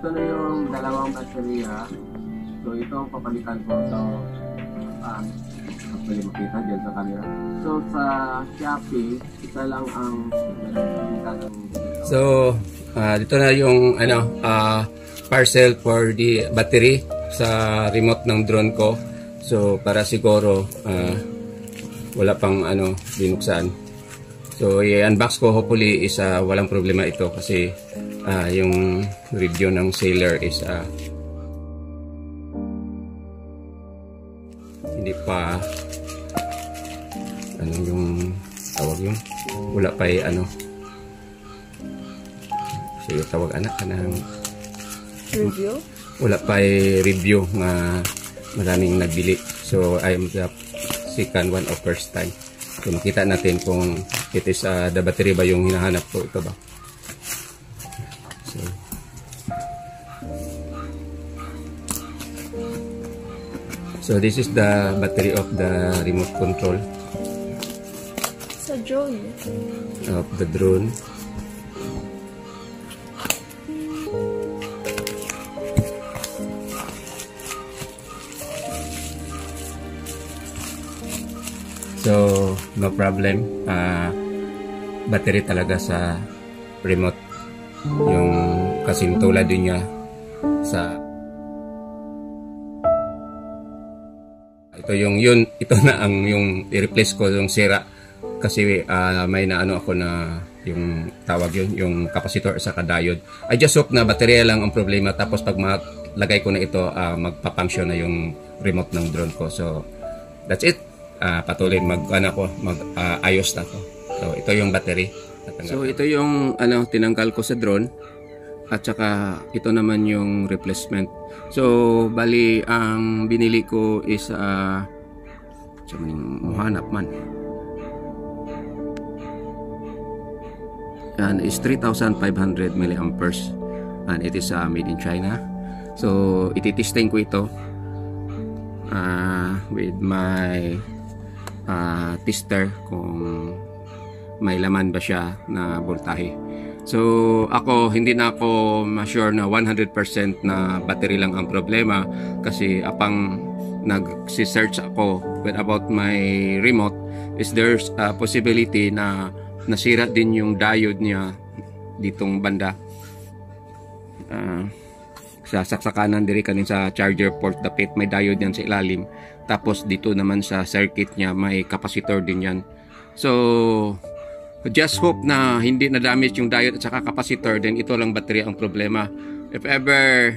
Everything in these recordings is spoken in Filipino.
ito na yung dalawang baterya. So ito ang papalitan ko. So pwede makita dyan sa camera. So sa Shopee, isa lang ang so dito na yung parcel for the battery sa remote ng drone ko. So para siguro wala pang binuksan. So i-unbox ko, hopefully is walang problema ito kasi yung review ng seller is hindi pa yung tawag yung wala pa sige tawag anak ka ng review? Wala pa review nga maraming nagbili. So I am the second one or first time. So makita natin kung it is the battery ba yung hinahanap ko, ito ba. So this is the battery of the remote control sa drone of the drone. So no problem, battery talaga sa remote yung kasing tulad din niya sa ito na ang yung i-replace ko yung sira kasi may ako na yung tawag yung capacitor sa diode. I just hope na baterya lang ang problema, tapos pag maglagay ko na ito magpa-function na yung remote ng drone ko. So that's it. Patuloy ayos na ko. So ito yung battery. So ito yung tinanggal ko sa drone, at saka ito naman yung replacement. So bali ang binili ko is muhanap man. And is 3,500 milliamperes, and it is made in China. So ititesting ko ito with my tester kung may laman ba siya na voltahe. So ako hindi na ako ma-sure na 100% na battery lang ang problema, kasi apang nag-search ako about my remote is there's a possibility na nasira din yung diode niya ditong banda sa saksakanan diri kanin sa charger port dapit, may diode yan sa ilalim, tapos dito naman sa circuit niya may capacitor din yan. So just hope na hindi na damage yung diode at saka capacitor, then ito lang battery ang problema. If ever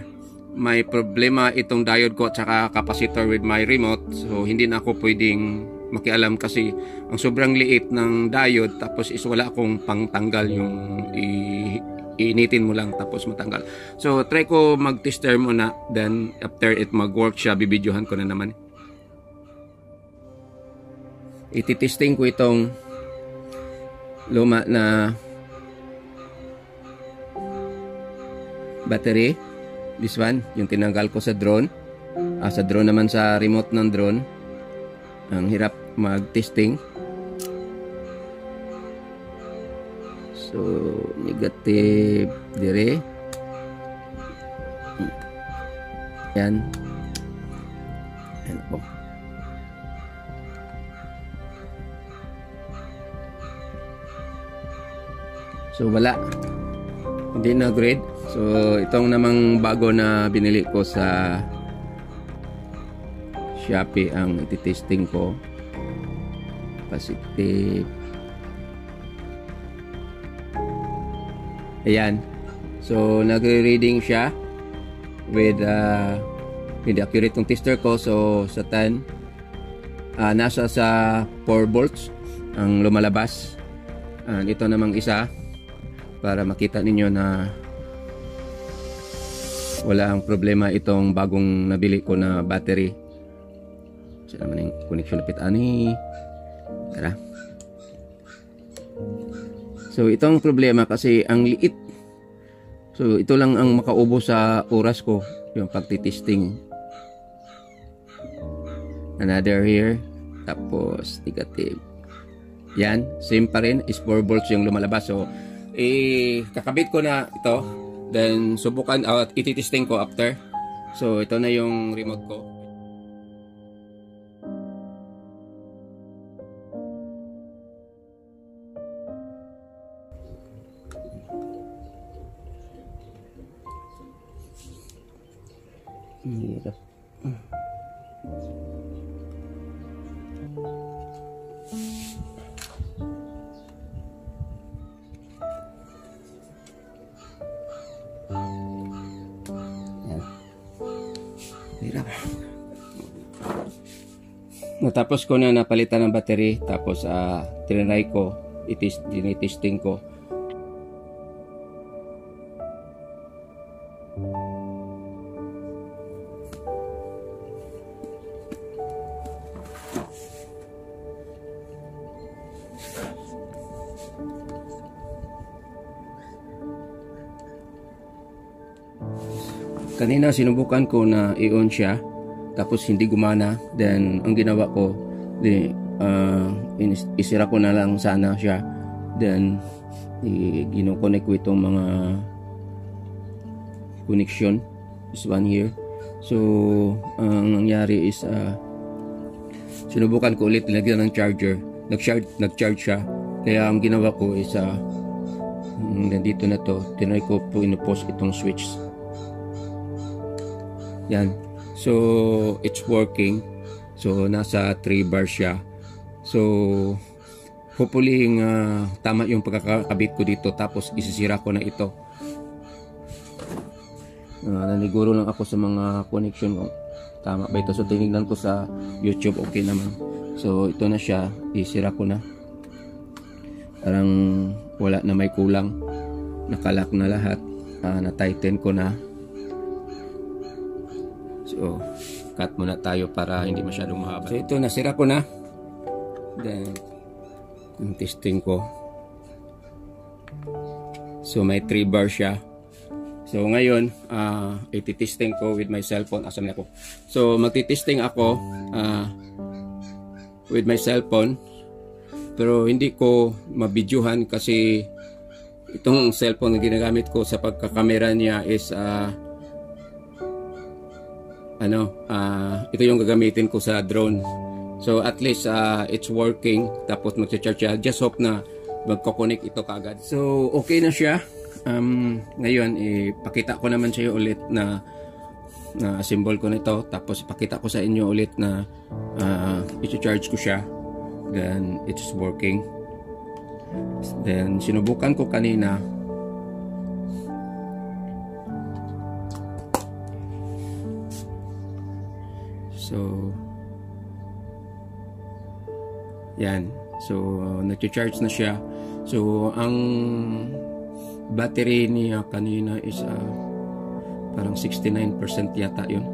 may problema itong diode ko at saka capacitor with my remote, so hindi na ako pwedeng makialam kasi ang sobrang liit ng diode, tapos is wala akong pangtanggal, yung iinitin mo lang tapos matanggal. So try ko mag-tester muna, then after it mag-work siya, bibidyohan ko na naman. Ititesting ko itong luma na battery, this one yung tinanggal ko sa drone. Sa drone naman, sa remote ng drone ang hirap mag-testing. So negative dire yan, and so wala, hindi na grade. So itong namang bago na binili ko sa Shopee ang ititesting ko, positive. Ayan, so nagre-reading siya with accurate ng tester ko. So sa 10 nasa sa 4 volts ang lumalabas, and ito namang isa para makita ninyo na wala ang problema itong bagong nabili ko na battery. Siya naman yung connection lapit ani. Tara. So itong problema kasi ang liit. So ito lang ang makaubo sa oras ko, yung pagtitesting. Another here, tapos negative. Yan, same pa rin, is 4 volts yung lumalabas. So kakabit ko na ito, Then subukan ititesting ko after. So ito na yung remote ko. Hirap. Hirap. Natapos ko na napalitan ng battery, tapos tinry ko, tinitesting ko. Kanina sinubukan ko na i-on siya, tapos hindi gumana. Then ang ginawa ko, isira ko na lang sana siya. Then gino-connect ko itong mga connection, this one here. So ang nangyari is sinubukan ko ulit, nilagyan ng charger, nag-charge siya. Kaya ang ginawa ko is nandito na to, tinry ko po ino-post itong switch. Yan. So it's working. So nasa 3 bars siya. So hopefully tama yung pagkakabit ko dito, tapos isisira ko na ito. Naniguro lang ako sa mga connection ko. Tama ba ito? So tinignan ko sa YouTube, okay naman. So ito na siya, isira ko na. Parang wala na, may kulang. Nakalak na lahat. Na-tighten ko na. So, cut muna tayo para hindi masyadong mahaba. So, ito, nasira ko na. Then, yung testing ko. So, may 3 bar siya. So, ngayon, ititesting ko with my cellphone. Asan na ako? So, magtitesting ako with my cellphone. Pero, hindi ko mabidyohan kasi itong cellphone na ginagamit ko sa pagkakamera niya is ito yung gagamitin ko sa drone. So at least it's working, tapos mag-charge siya. Just hope na magko-connect ito kagad. So okay na siya. Ngayon ipakita ko naman sa iyo ulit na symbol ko nito, tapos ipakita ko sa inyo ulit na i-charge ko siya. Then it's working. Then sinubukan ko kanina. So yan. So nag-charge na siya. So ang battery niya kanina is parang 69% yata yun.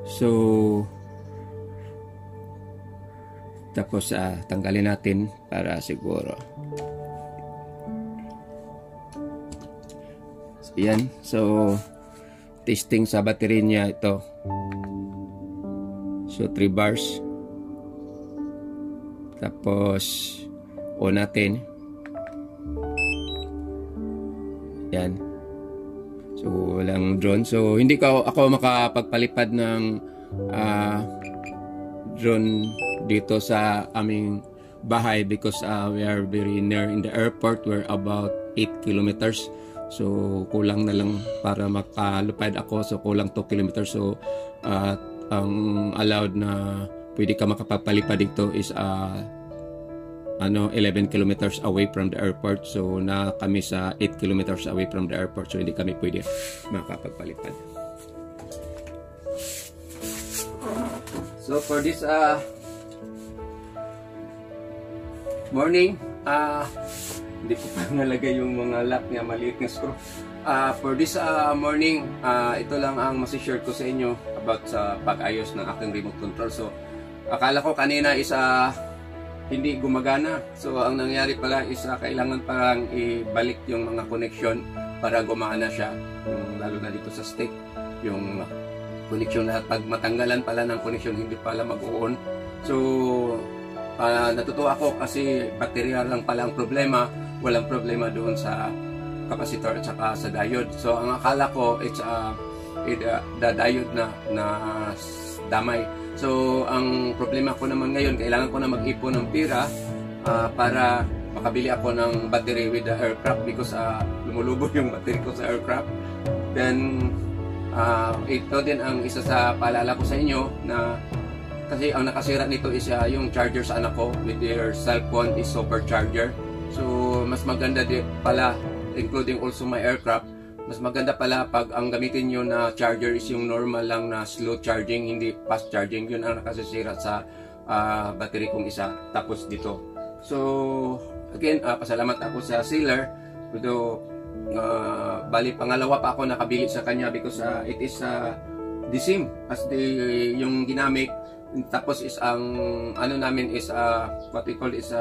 So tapos tanggalin natin para siguro. Yan. So testing sa battery niya ito. So 3 bars. Tapos on natin. Yan. So walang drone. So hindi ako makapagpalipad ng drone dito sa aming bahay because we are very near in the airport. We're about 8 kilometers. So kulang na lang para makalupad ako. So kulang 2 kilometers. So ang allowed na pwede ka makapagpalipad dito is 11 kilometers away from the airport. So na kami sa 8 kilometers away from the airport. So hindi kami pwede makapagpalipad. So for this morning, hindi ko pa nalagay yung mga lock niya, maliit na screw. For this morning, ito lang ang masishare ko sa inyo about sa pag-ayos ng aking remote control. So akala ko kanina is hindi gumagana. So ang nangyari pala is kailangan parang ibalik yung mga connection para gumana siya, lalo na dito sa stick. Yung connection lahat, pag matanggalan pala ng connection, hindi pala mag-on. So natutuwa ako kasi baterya lang pala ang problema, walang problema doon sa capacitor at saka sa diode. So ang akala ko it's the diode na damay. So ang problema ko naman ngayon, kailangan ko na mag-ipon ng pira para makabili ako ng battery with the aircraft because lumulubog yung battery ko sa aircraft. Then ito din ang isa sa paalala ko sa inyo na kasi ang nakasira nito is yung charger sa anak ko with their cellphone is supercharger. So mas maganda din pala, including also my aircraft, mas maganda pala pag ang gamitin nyo na charger is yung normal lang na slow charging, hindi fast charging. Yun ang nakasisira sa battery kong isa. Tapos dito. So again, pasalamat ako sa seller. Although bali pangalawa pa ako nakabili sa kanya because it is the same as yung ginamit. Tapos is ang ano namin is what we call is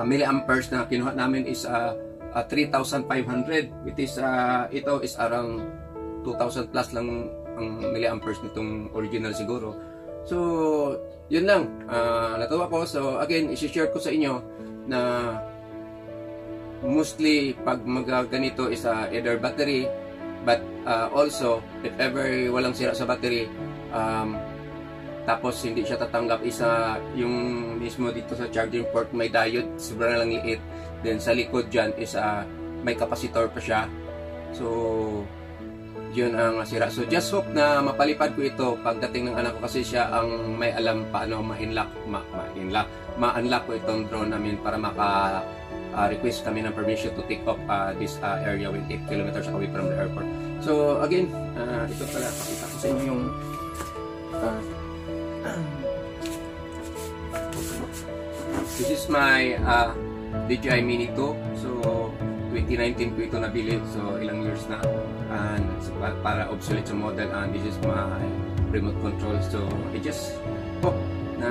milliamperes na kinuha namin is 3,500, which is ito is around 2,000 plus lang ang milliamperes nitong original siguro. So yun lang, natuwa ko. So again, i-share ko sa inyo na mostly pag ganito is either battery, but also if ever walang sira sa battery, tapos hindi siya tatanggap, yung mismo dito sa charging port may diode, sobrang lang liit. Then sa likod dyan is may capacitor pa siya. So yun ang nasira. So just hope na mapalipad ko ito pagdating ng anak ko kasi siya ang may alam paano ma-unlock ko itong drone namin para request kami ng permission to take off this area with 8 kilometers away from the airport. So again, ito pala, pakita ko sa inyo yung this is my DJI Mini 2. So 2019 ko ito nabili, so ilang years na, and para obsolete sa model, and this is my remote control. So I just hope na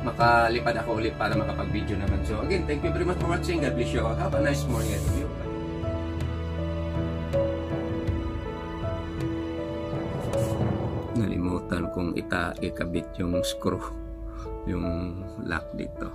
makalipad ako ulit para makapag-video naman. So again, thank you very much for watching. God bless you all. Have a nice morning at you. Nalimutan kong ikabit yung screw, yung lock dito.